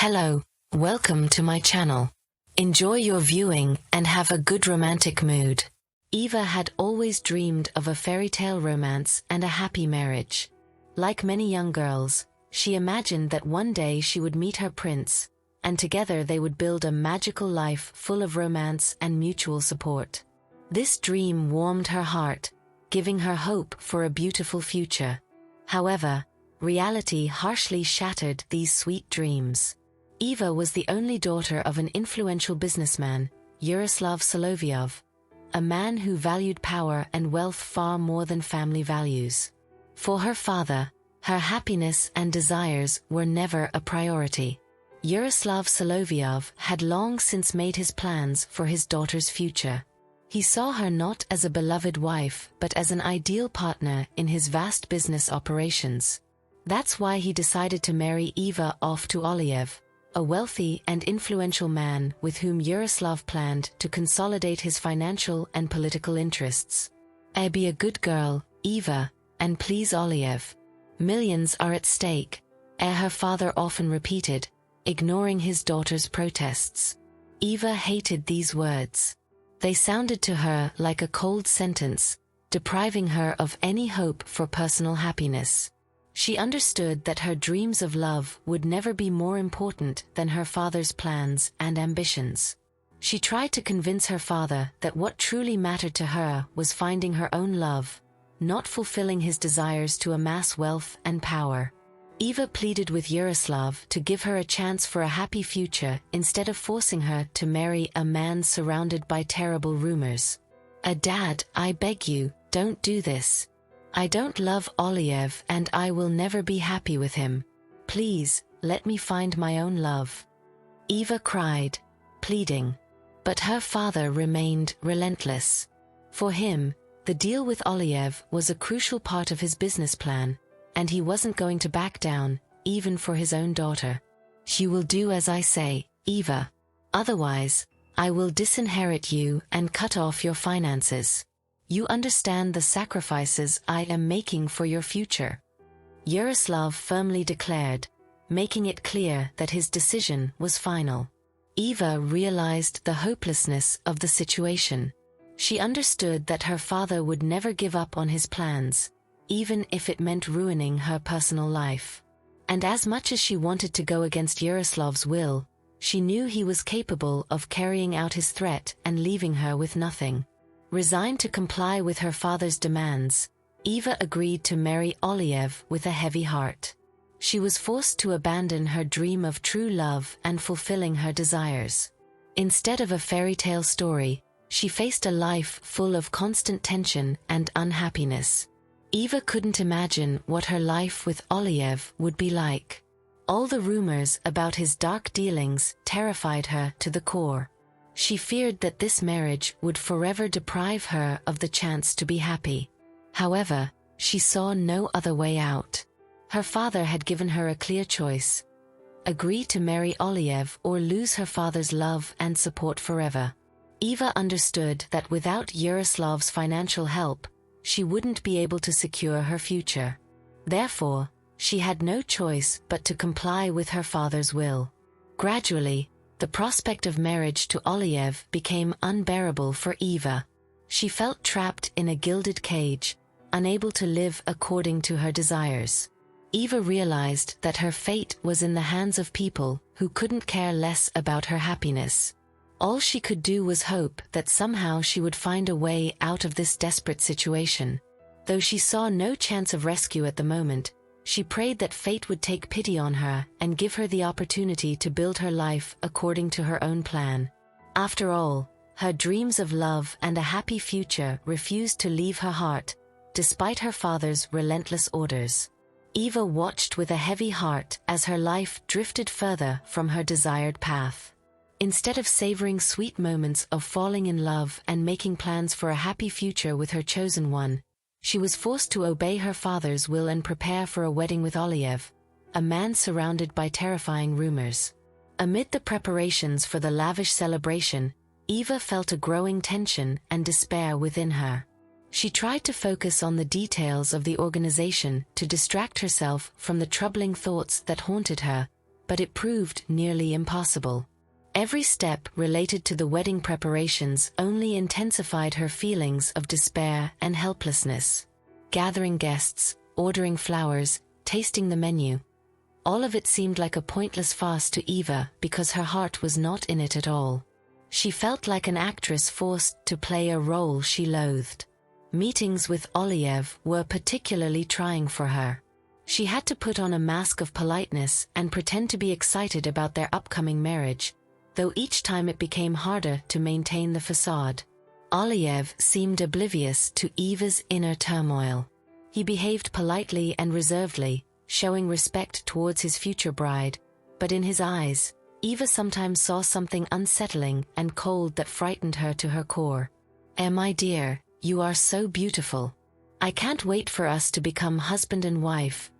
Hello, welcome to my channel. Enjoy your viewing and have a good romantic mood. Eva had always dreamed of a fairy tale romance and a happy marriage. Like many young girls, she imagined that one day she would meet her prince, and together they would build a magical life full of romance and mutual support. This dream warmed her heart, giving her hope for a beautiful future. However, reality harshly shattered these sweet dreams. Eva was the only daughter of an influential businessman, Yaroslav Solovyov, a man who valued power and wealth far more than family values. For her father, her happiness and desires were never a priority. Yaroslav Solovyov had long since made his plans for his daughter's future. He saw her not as a beloved wife but as an ideal partner in his vast business operations. That's why he decided to marry Eva off to Oliev, a wealthy and influential man with whom Yaroslav planned to consolidate his financial and political interests. Be a good girl, Eva, and please Oliev. Millions are at stake, her father often repeated, ignoring his daughter's protests. Eva hated these words. They sounded to her like a cold sentence, depriving her of any hope for personal happiness. She understood that her dreams of love would never be more important than her father's plans and ambitions. She tried to convince her father that what truly mattered to her was finding her own love, not fulfilling his desires to amass wealth and power. Eva pleaded with Yaroslav to give her a chance for a happy future instead of forcing her to marry a man surrounded by terrible rumors. Dad, I beg you, don't do this. I don't love Oliev and I will never be happy with him. Please, let me find my own love. Eva cried, pleading. But her father remained relentless. For him, the deal with Oliev was a crucial part of his business plan, and he wasn't going to back down, even for his own daughter. You will do as I say, Eva. Otherwise, I will disinherit you and cut off your finances. You understand the sacrifices I am making for your future. Yaroslav firmly declared, making it clear that his decision was final. Eva realized the hopelessness of the situation. She understood that her father would never give up on his plans, even if it meant ruining her personal life. And as much as she wanted to go against Yaroslav's will, she knew he was capable of carrying out his threat and leaving her with nothing. Resigned to comply with her father's demands, Eva agreed to marry Oliev with a heavy heart. She was forced to abandon her dream of true love and fulfilling her desires. Instead of a fairy tale story, she faced a life full of constant tension and unhappiness. Eva couldn't imagine what her life with Oliev would be like. All the rumors about his dark dealings terrified her to the core. She feared that this marriage would forever deprive her of the chance to be happy. However, she saw no other way out. Her father had given her a clear choice: agree to marry Oliev or lose her father's love and support forever. Eva understood that without Yaroslav's financial help, she wouldn't be able to secure her future. Therefore, she had no choice but to comply with her father's will. Gradually, the prospect of marriage to Oliev became unbearable for Eva. She felt trapped in a gilded cage, unable to live according to her desires. Eva realized that her fate was in the hands of people who couldn't care less about her happiness. All she could do was hope that somehow she would find a way out of this desperate situation. Though she saw no chance of rescue at the moment, she prayed that fate would take pity on her and give her the opportunity to build her life according to her own plan. After all, her dreams of love and a happy future refused to leave her heart, despite her father's relentless orders. Eva watched with a heavy heart as her life drifted further from her desired path. Instead of savoring sweet moments of falling in love and making plans for a happy future with her chosen one, she was forced to obey her father's will and prepare for a wedding with Oliev, a man surrounded by terrifying rumors. Amid the preparations for the lavish celebration, Eva felt a growing tension and despair within her. She tried to focus on the details of the organization to distract herself from the troubling thoughts that haunted her, but it proved nearly impossible. Every step related to the wedding preparations only intensified her feelings of despair and helplessness. Gathering guests, ordering flowers, tasting the menu. All of it seemed like a pointless farce to Eva because her heart was not in it at all. She felt like an actress forced to play a role she loathed. Meetings with Oliev were particularly trying for her. She had to put on a mask of politeness and pretend to be excited about their upcoming marriage, though each time it became harder to maintain the facade. Oliev seemed oblivious to Eva's inner turmoil. He behaved politely and reservedly, showing respect towards his future bride, but in his eyes, Eva sometimes saw something unsettling and cold that frightened her to her core. My dear, you are so beautiful. I can't wait for us to become husband and wife,"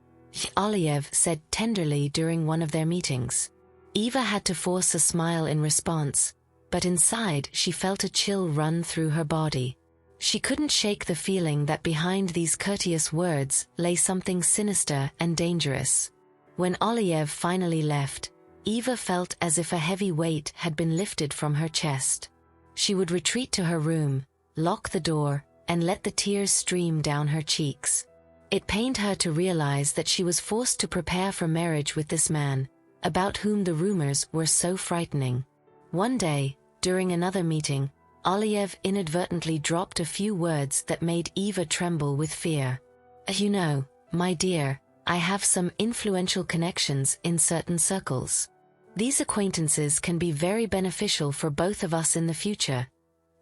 Oliev said tenderly during one of their meetings. Eva had to force a smile in response, but inside she felt a chill run through her body. She couldn't shake the feeling that behind these courteous words lay something sinister and dangerous. When Oliev finally left, Eva felt as if a heavy weight had been lifted from her chest. She would retreat to her room, lock the door, and let the tears stream down her cheeks. It pained her to realize that she was forced to prepare for marriage with this man, about whom the rumors were so frightening. One day, during another meeting, Oliev inadvertently dropped a few words that made Eva tremble with fear. "You know, my dear, I have some influential connections in certain circles. These acquaintances can be very beneficial for both of us in the future,"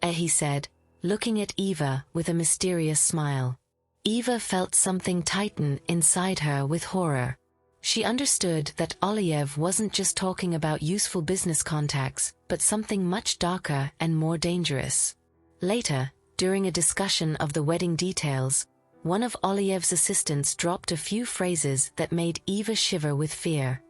he said, looking at Eva with a mysterious smile. Eva felt something tighten inside her with horror. She understood that Oliev wasn't just talking about useful business contacts, but something much darker and more dangerous. Later, during a discussion of the wedding details, one of Oliev's assistants dropped a few phrases that made Eva shiver with fear.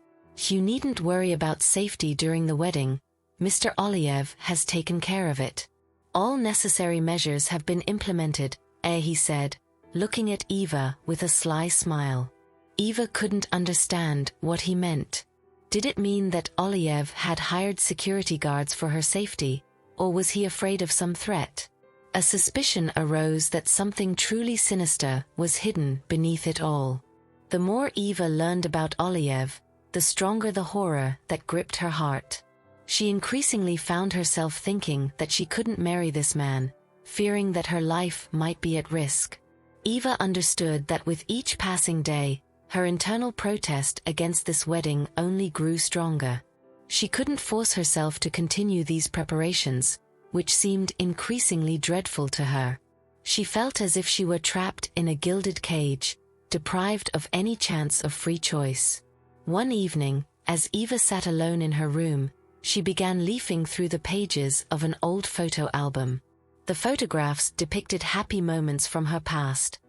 "You needn't worry about safety during the wedding. Mr. Oliev has taken care of it. All necessary measures have been implemented," he said, looking at Eva with a sly smile. Eva couldn't understand what he meant. Did it mean that Oliev had hired security guards for her safety, or was he afraid of some threat? A suspicion arose that something truly sinister was hidden beneath it all. The more Eva learned about Oliev, the stronger the horror that gripped her heart. She increasingly found herself thinking that she couldn't marry this man, fearing that her life might be at risk. Eva understood that with each passing day, her internal protest against this wedding only grew stronger. She couldn't force herself to continue these preparations, which seemed increasingly dreadful to her. She felt as if she were trapped in a gilded cage, deprived of any chance of free choice. One evening, as Eva sat alone in her room, she began leafing through the pages of an old photo album. The photographs depicted happy moments from her past.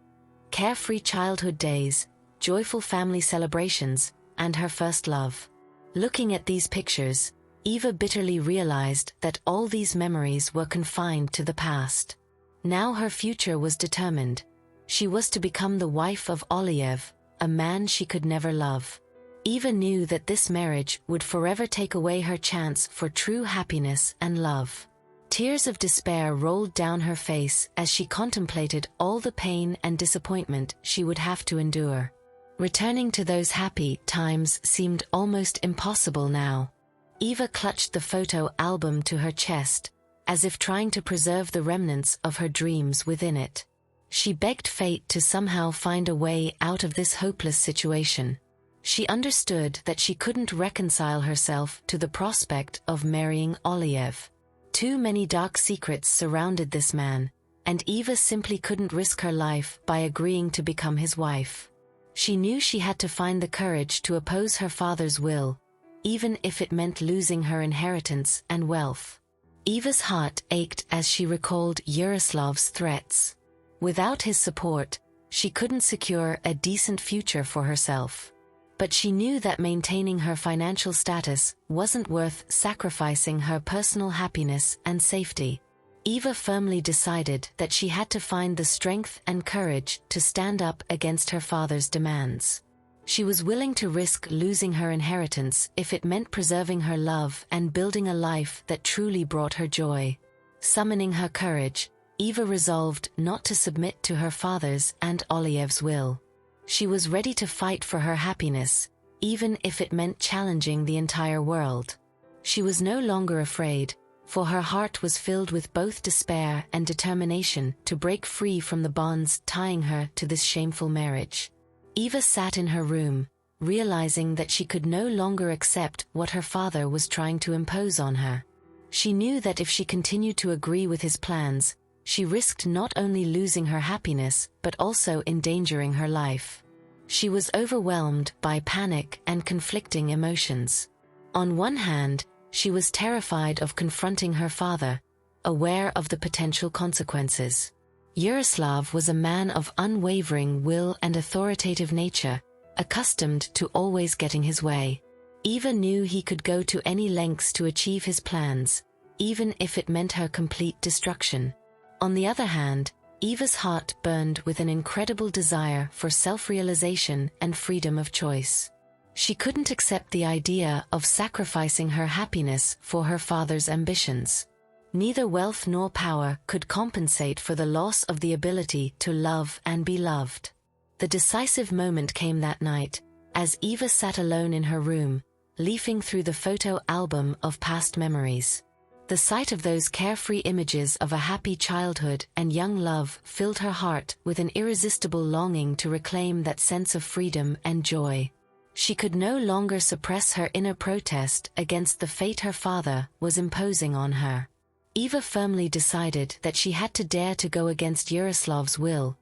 Carefree childhood days, joyful family celebrations, and her first love. Looking at these pictures, Eva bitterly realized that all these memories were confined to the past. Now her future was determined. She was to become the wife of Oliev, a man she could never love. Eva knew that this marriage would forever take away her chance for true happiness and love. Tears of despair rolled down her face as she contemplated all the pain and disappointment she would have to endure. Returning to those happy times seemed almost impossible now. Eva clutched the photo album to her chest, as if trying to preserve the remnants of her dreams within it. She begged fate to somehow find a way out of this hopeless situation. She understood that she couldn't reconcile herself to the prospect of marrying Oliev. Too many dark secrets surrounded this man, and Eva simply couldn't risk her life by agreeing to become his wife. She knew she had to find the courage to oppose her father's will, even if it meant losing her inheritance and wealth. Eva's heart ached as she recalled Yaroslav's threats. Without his support, she couldn't secure a decent future for herself. But she knew that maintaining her financial status wasn't worth sacrificing her personal happiness and safety. Eva firmly decided that she had to find the strength and courage to stand up against her father's demands. She was willing to risk losing her inheritance if it meant preserving her love and building a life that truly brought her joy. Summoning her courage, Eva resolved not to submit to her father's and Oliev's will. She was ready to fight for her happiness, even if it meant challenging the entire world. She was no longer afraid, for her heart was filled with both despair and determination to break free from the bonds tying her to this shameful marriage. Eva sat in her room, realizing that she could no longer accept what her father was trying to impose on her. She knew that if she continued to agree with his plans, she risked not only losing her happiness but also endangering her life. She was overwhelmed by panic and conflicting emotions. On one hand, she was terrified of confronting her father, aware of the potential consequences. Yaroslav was a man of unwavering will and authoritative nature, accustomed to always getting his way. Eva knew he could go to any lengths to achieve his plans, even if it meant her complete destruction. On the other hand, Eva's heart burned with an incredible desire for self-realization and freedom of choice. She couldn't accept the idea of sacrificing her happiness for her father's ambitions. Neither wealth nor power could compensate for the loss of the ability to love and be loved. The decisive moment came that night, as Eva sat alone in her room, leafing through the photo album of past memories. The sight of those carefree images of a happy childhood and young love filled her heart with an irresistible longing to reclaim that sense of freedom and joy. She could no longer suppress her inner protest against the fate her father was imposing on her. Eva firmly decided that she had to dare to go against Yaroslav's will,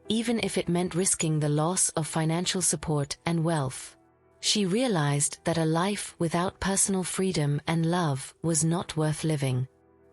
even if it meant risking the loss of financial support and wealth. She realized that a life without personal freedom and love was not worth living.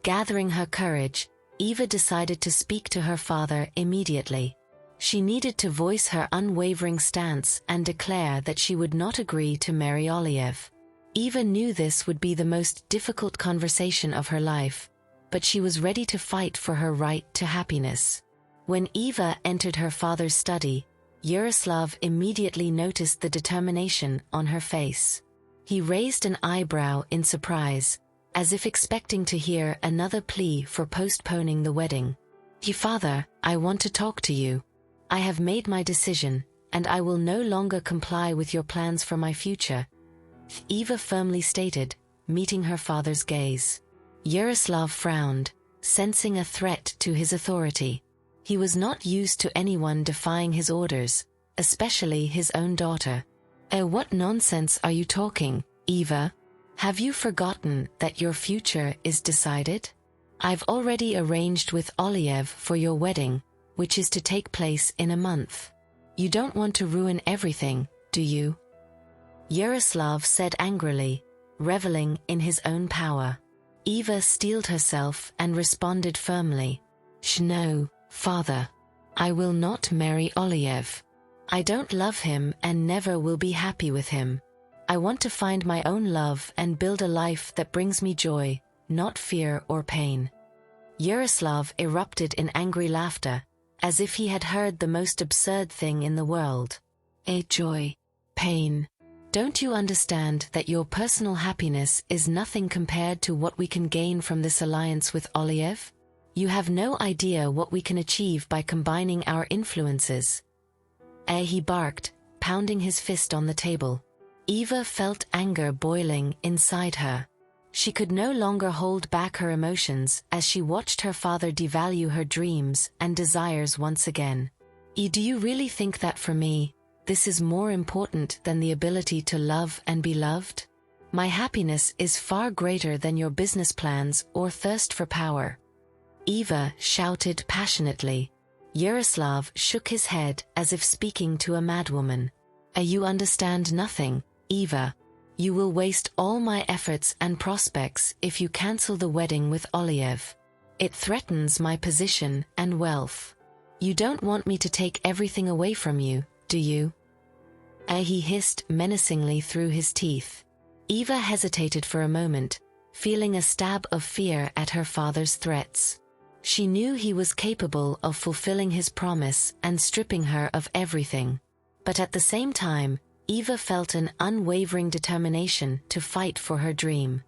Gathering her courage, Eva decided to speak to her father immediately. She needed to voice her unwavering stance and declare that she would not agree to marry Oliev. Eva knew this would be the most difficult conversation of her life, but she was ready to fight for her right to happiness. When Eva entered her father's study, Yaroslav immediately noticed the determination on her face. He raised an eyebrow in surprise, as if expecting to hear another plea for postponing the wedding. "Father, I want to talk to you. I have made my decision, and I will no longer comply with your plans for my future," Eva firmly stated, meeting her father's gaze. Yaroslav frowned, sensing a threat to his authority. He was not used to anyone defying his orders, especially his own daughter. What nonsense are you talking, Eva? Have you forgotten that your future is decided? I've already arranged with Oliev for your wedding, which is to take place in a month. You don't want to ruin everything, do you?" Yaroslav said angrily, reveling in his own power. Eva steeled herself and responded firmly, "No, father. I will not marry Oliev. I don't love him and never will be happy with him. I want to find my own love and build a life that brings me joy, not fear or pain." Yaroslav erupted in angry laughter, as if he had heard the most absurd thing in the world. Joy, pain. Don't you understand that your personal happiness is nothing compared to what we can gain from this alliance with Oliev? You have no idea what we can achieve by combining our influences. He barked, pounding his fist on the table. Eva felt anger boiling inside her. She could no longer hold back her emotions as she watched her father devalue her dreams and desires once again. Do you really think that for me, this is more important than the ability to love and be loved? My happiness is far greater than your business plans or thirst for power." Eva shouted passionately. Yaroslav shook his head as if speaking to a madwoman. You understand nothing, Eva. You will waste all my efforts and prospects if you cancel the wedding with Oliev. It threatens my position and wealth. You don't want me to take everything away from you, do you?" He hissed menacingly through his teeth. Eva hesitated for a moment, feeling a stab of fear at her father's threats. She knew he was capable of fulfilling his promise and stripping her of everything. But at the same time, Eva felt an unwavering determination to fight for her dream.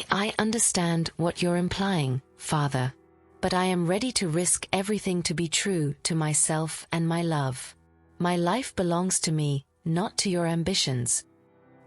I understand what you're implying, Father. But I am ready to risk everything to be true to myself and my love. My life belongs to me, not to your ambitions.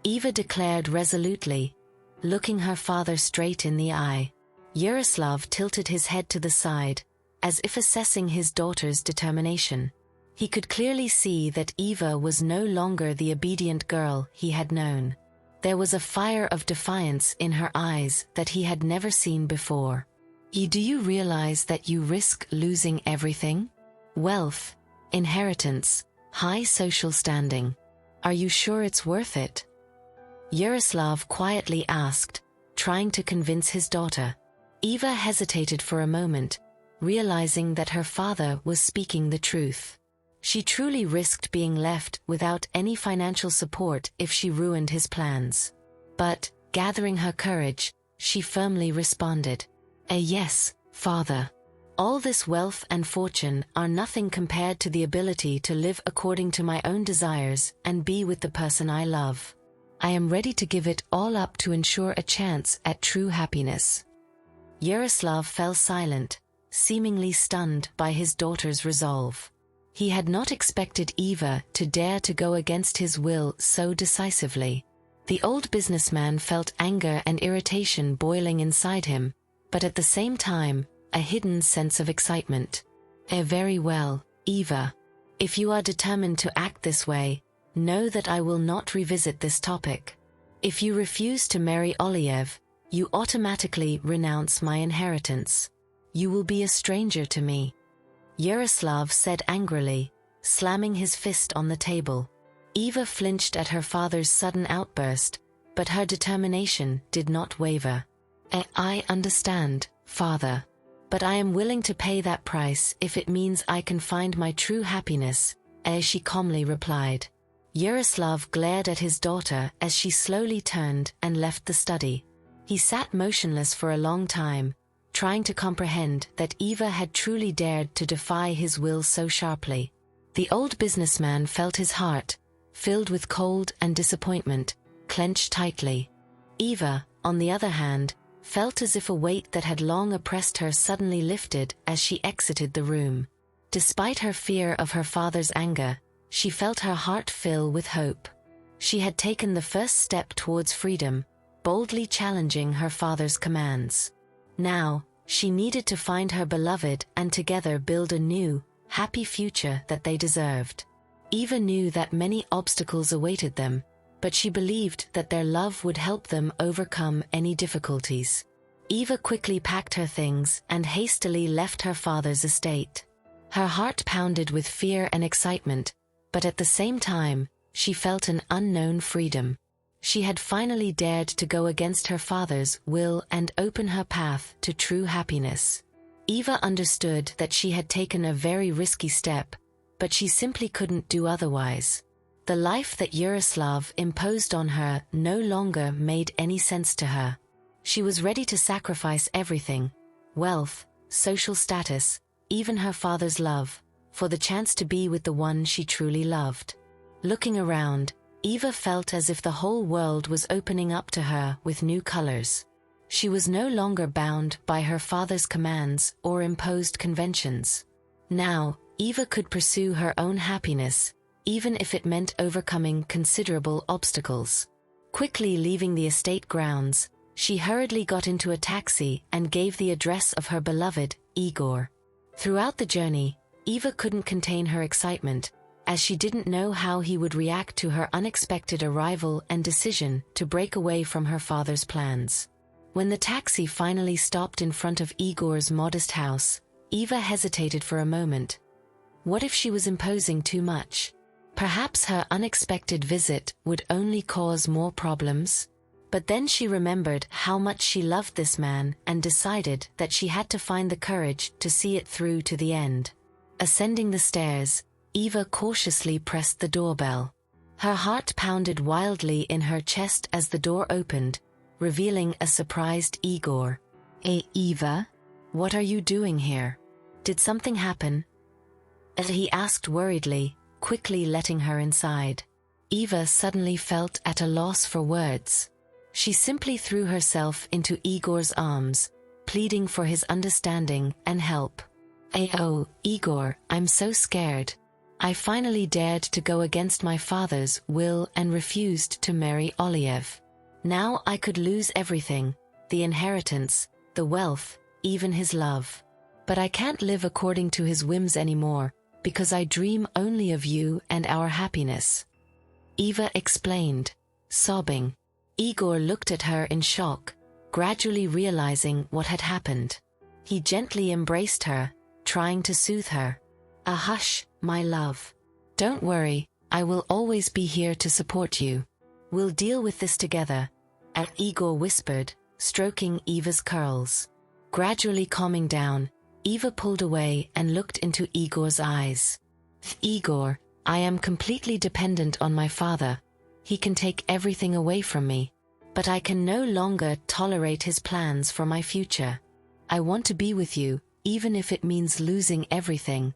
Eva declared resolutely, looking her father straight in the eye. Yaroslav tilted his head to the side, as if assessing his daughter's determination. He could clearly see that Eva was no longer the obedient girl he had known. There was a fire of defiance in her eyes that he had never seen before. Do you realize that you risk losing everything? Wealth, inheritance, high social standing. Are you sure it's worth it? Yaroslav quietly asked, trying to convince his daughter. Eva hesitated for a moment, realizing that her father was speaking the truth. She truly risked being left without any financial support if she ruined his plans. But, gathering her courage, she firmly responded, yes, Father. All this wealth and fortune are nothing compared to the ability to live according to my own desires and be with the person I love. I am ready to give it all up to ensure a chance at true happiness. Yaroslav fell silent, seemingly stunned by his daughter's resolve. He had not expected Eva to dare to go against his will so decisively. The old businessman felt anger and irritation boiling inside him, but at the same time, a hidden sense of excitement. Very well, Eva. If you are determined to act this way, know that I will not revisit this topic. If you refuse to marry Oliev, you automatically renounce my inheritance. You will be a stranger to me. Yaroslav said angrily, slamming his fist on the table. Eva flinched at her father's sudden outburst, but her determination did not waver. I understand, Father. But I am willing to pay that price if it means I can find my true happiness, she calmly replied. Yaroslav glared at his daughter as she slowly turned and left the study. He sat motionless for a long time, trying to comprehend that Eva had truly dared to defy his will so sharply. The old businessman felt his heart, filled with cold and disappointment, clench tightly. Eva, on the other hand, felt as if a weight that had long oppressed her suddenly lifted as she exited the room. Despite her fear of her father's anger, she felt her heart fill with hope. She had taken the first step towards freedom, boldly challenging her father's commands. Now, she needed to find her beloved and together build a new, happy future that they deserved. Eva knew that many obstacles awaited them, but she believed that their love would help them overcome any difficulties. Eva quickly packed her things and hastily left her father's estate. Her heart pounded with fear and excitement, but at the same time, she felt an unknown freedom. She had finally dared to go against her father's will and open her path to true happiness. Eva understood that she had taken a very risky step, but she simply couldn't do otherwise. The life that Yaroslav imposed on her no longer made any sense to her. She was ready to sacrifice everything, wealth, social status, even her father's love, for the chance to be with the one she truly loved. Looking around, Eva felt as if the whole world was opening up to her with new colors. She was no longer bound by her father's commands or imposed conventions. Now, Eva could pursue her own happiness, even if it meant overcoming considerable obstacles. Quickly leaving the estate grounds, she hurriedly got into a taxi and gave the address of her beloved, Igor. Throughout the journey, Eva couldn't contain her excitement, as she didn't know how he would react to her unexpected arrival and decision to break away from her father's plans. When the taxi finally stopped in front of Igor's modest house, Eva hesitated for a moment. What if she was imposing too much? Perhaps her unexpected visit would only cause more problems? But then she remembered how much she loved this man and decided that she had to find the courage to see it through to the end. Ascending the stairs, Eva cautiously pressed the doorbell. Her heart pounded wildly in her chest as the door opened, revealing a surprised Igor. Eva? What are you doing here? Did something happen? He asked worriedly, quickly letting her inside. Eva suddenly felt at a loss for words. She simply threw herself into Igor's arms, pleading for his understanding and help. "Oh, Igor, I'm so scared. I finally dared to go against my father's will and refused to marry Oliev. Now I could lose everything, the inheritance, the wealth, even his love. But I can't live according to his whims anymore, because I dream only of you and our happiness," Eva explained, sobbing. Igor looked at her in shock, gradually realizing what had happened. He gently embraced her, trying to soothe her. Hush, my love. Don't worry, I will always be here to support you. We'll deal with this together," Igor whispered, stroking Eva's curls. Gradually calming down, Eva pulled away and looked into Igor's eyes. "Igor, I am completely dependent on my father. He can take everything away from me. But I can no longer tolerate his plans for my future. I want to be with you, even if it means losing everything,"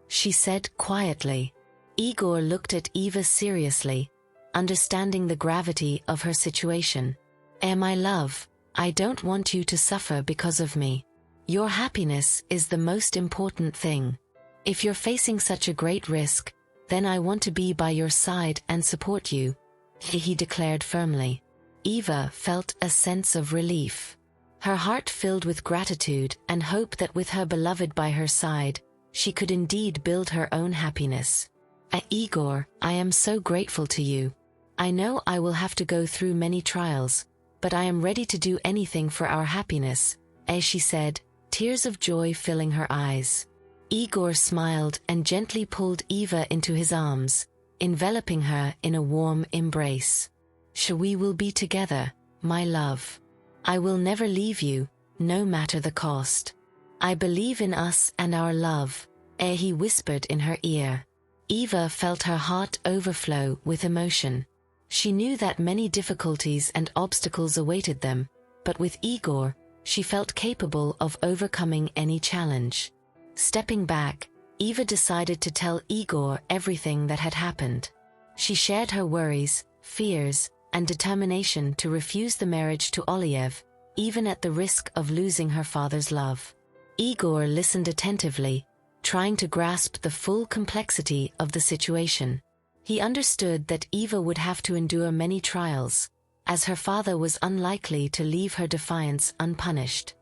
she said quietly. Igor looked at Eva seriously, understanding the gravity of her situation. "My love, I don't want you to suffer because of me. Your happiness is the most important thing. If you're facing such a great risk, then I want to be by your side and support you," he declared firmly. Eva felt a sense of relief. Her heart filled with gratitude and hope that with her beloved by her side, she could indeed build her own happiness. "Igor, I am so grateful to you. I know I will have to go through many trials, but I am ready to do anything for our happiness," as she said, tears of joy filling her eyes. Igor smiled and gently pulled Eva into his arms, enveloping her in a warm embrace. "We will be together, my love. I will never leave you, no matter the cost. I believe in us and our love," he whispered in her ear. Eva felt her heart overflow with emotion. She knew that many difficulties and obstacles awaited them, but with Igor, she felt capable of overcoming any challenge. Stepping back, Eva decided to tell Igor everything that had happened. She shared her worries, fears, and determination to refuse the marriage to Oliev, even at the risk of losing her father's love. Igor listened attentively, trying to grasp the full complexity of the situation. He understood that Eva would have to endure many trials, as her father was unlikely to leave her defiance unpunished.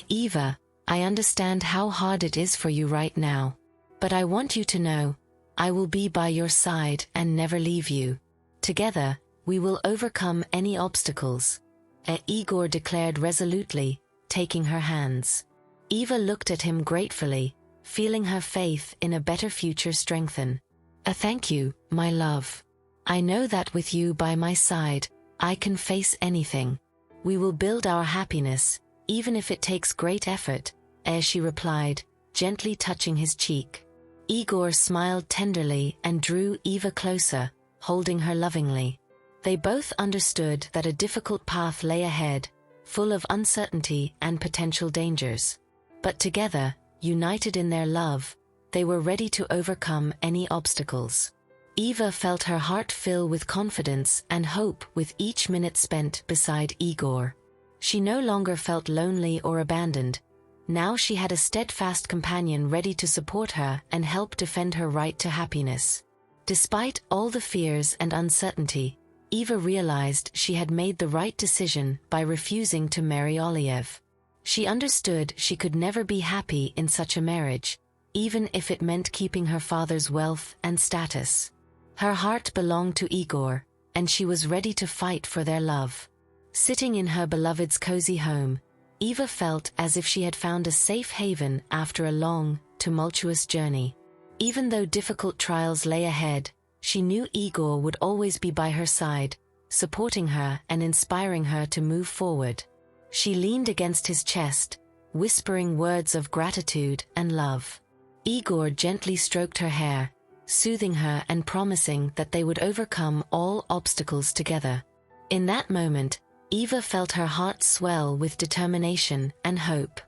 "Eva, I understand how hard it is for you right now. But I want you to know, I will be by your side and never leave you. Together, we will overcome any obstacles," Igor declared resolutely, taking her hands. Eva looked at him gratefully, feeling her faith in a better future strengthen. "Thank you, my love. I know that with you by my side, I can face anything. We will build our happiness, even if it takes great effort," she replied, gently touching his cheek. Igor smiled tenderly and drew Eva closer, holding her lovingly. They both understood that a difficult path lay ahead, full of uncertainty and potential dangers. But together, united in their love, they were ready to overcome any obstacles. Eva felt her heart fill with confidence and hope with each minute spent beside Igor. She no longer felt lonely or abandoned. Now she had a steadfast companion ready to support her and help defend her right to happiness. Despite all the fears and uncertainty, Eva realized she had made the right decision by refusing to marry Oliev. She understood she could never be happy in such a marriage, even if it meant keeping her father's wealth and status. Her heart belonged to Igor, and she was ready to fight for their love. Sitting in her beloved's cozy home, Eva felt as if she had found a safe haven after a long, tumultuous journey. Even though difficult trials lay ahead, she knew Igor would always be by her side, supporting her and inspiring her to move forward. She leaned against his chest, whispering words of gratitude and love. Igor gently stroked her hair, soothing her and promising that they would overcome all obstacles together. In that moment, Eva felt her heart swell with determination and hope.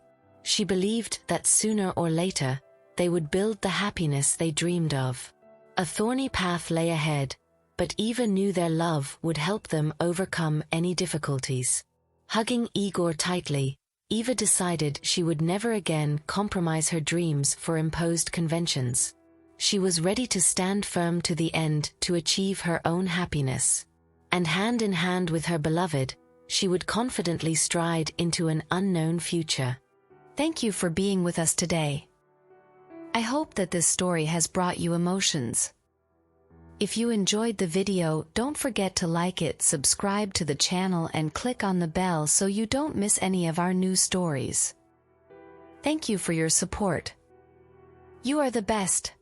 She believed that sooner or later, they would build the happiness they dreamed of. A thorny path lay ahead, but Eva knew their love would help them overcome any difficulties. Hugging Igor tightly, Eva decided she would never again compromise her dreams for imposed conventions. She was ready to stand firm to the end to achieve her own happiness. And hand in hand with her beloved, she would confidently stride into an unknown future. Thank you for being with us today. I hope that this story has brought you emotions. If you enjoyed the video, don't forget to like it, subscribe to the channel and click on the bell so you don't miss any of our new stories. Thank you for your support. You are the best.